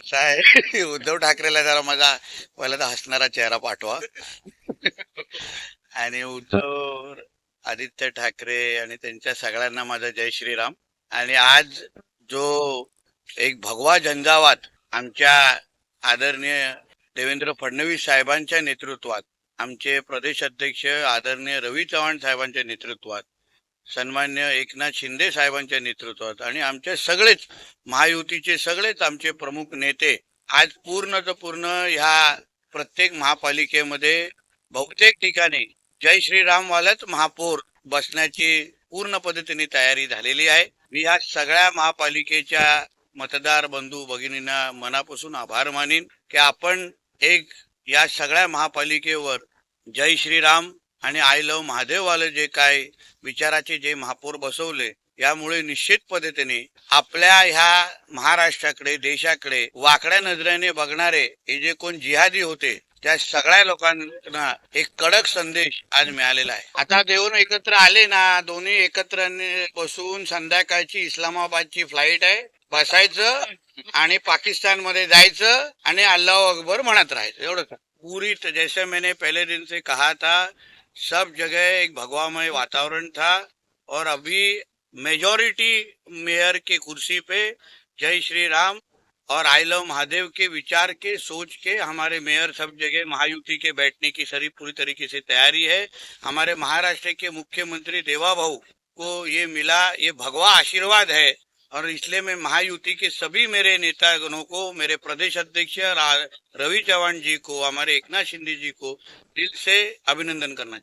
असं आहे उद्धव ठाकरेला जरा माझा पहिला तर हसणारा चेहरा पाठवा. आणि उद्धव आदित्य ठाकरे आणि त्यांच्या सगळ्यांना माझा जय श्रीराम. आणि आज जो एक भगवा झंझावात आमच्या आदरणीय देवेंद्र फडणवीस साहेबांच्या नेतृत्वात, आमचे प्रदेश अध्यक्ष आदरणीय रवी चव्हाण साहेबांच्या नेतृत्वात, सन्मान्य एकनाथ शिंदे साहेबांच्या नेतृत्वात आणि आमचे सगळेच महायुतीचे सगळेच आमचे प्रमुख नेते आज पूर्ण ह्या प्रत्येक महापालिकेमध्ये बहुतेक ठिकाणी जय श्रीराम वालाच महापौर बसण्याची पूर्ण पद्धतीने तयारी झालेली आहे. मी या सगळ्या महापालिकेच्या मतदार बंधू भगिनींना मनापासून आभार मानीन की आपण एक या सगळ्या महापालिकेवर जय श्रीराम आणि आय लव्ह महादेव वाले जे काय विचाराचे जे महापौर बसवले, यामुळे निश्चित पद्धतीने आपल्या ह्या महाराष्ट्राकडे देशाकडे वाकड्या नजरेने बघणारे हे जे कोण जिहादी होते त्या सगळ्या लोकांना एक कडक संदेश आज मिळालेला आहे. आता देऊन एकत्र आले ना, दोन्ही एकत्र बसून संध्याकाळची इस्लामाबादची फ्लाईट आहे, बसायचं आणि पाकिस्तान मध्ये जायचं आणि अल्लाह अकबर म्हणत राहायचं, एवढंच. पूरी जैसे मैंने पहले दिन से कहा था, सब जगह एक भगवामय वातावरण था और अभी मेजॉरिटी मेयर के कुर्सी पे जय श्री राम और आई लव महादेव के विचार के सोच के हमारे मेयर सब जगह महायुति के बैठने की सारी पूरी तरीके से तैयारी है. हमारे महाराष्ट्र के मुख्यमंत्री देवा भाऊ को ये मिला, ये भगवा आशीर्वाद है और इसलिए मैं महायुति के सभी मेरे नेतागणों को, मेरे प्रदेश अध्यक्ष रवि चव्हाण जी को, हमारे एकनाथ शिंदे जी को दिल से अभिनंदन करना चाहता हूँ.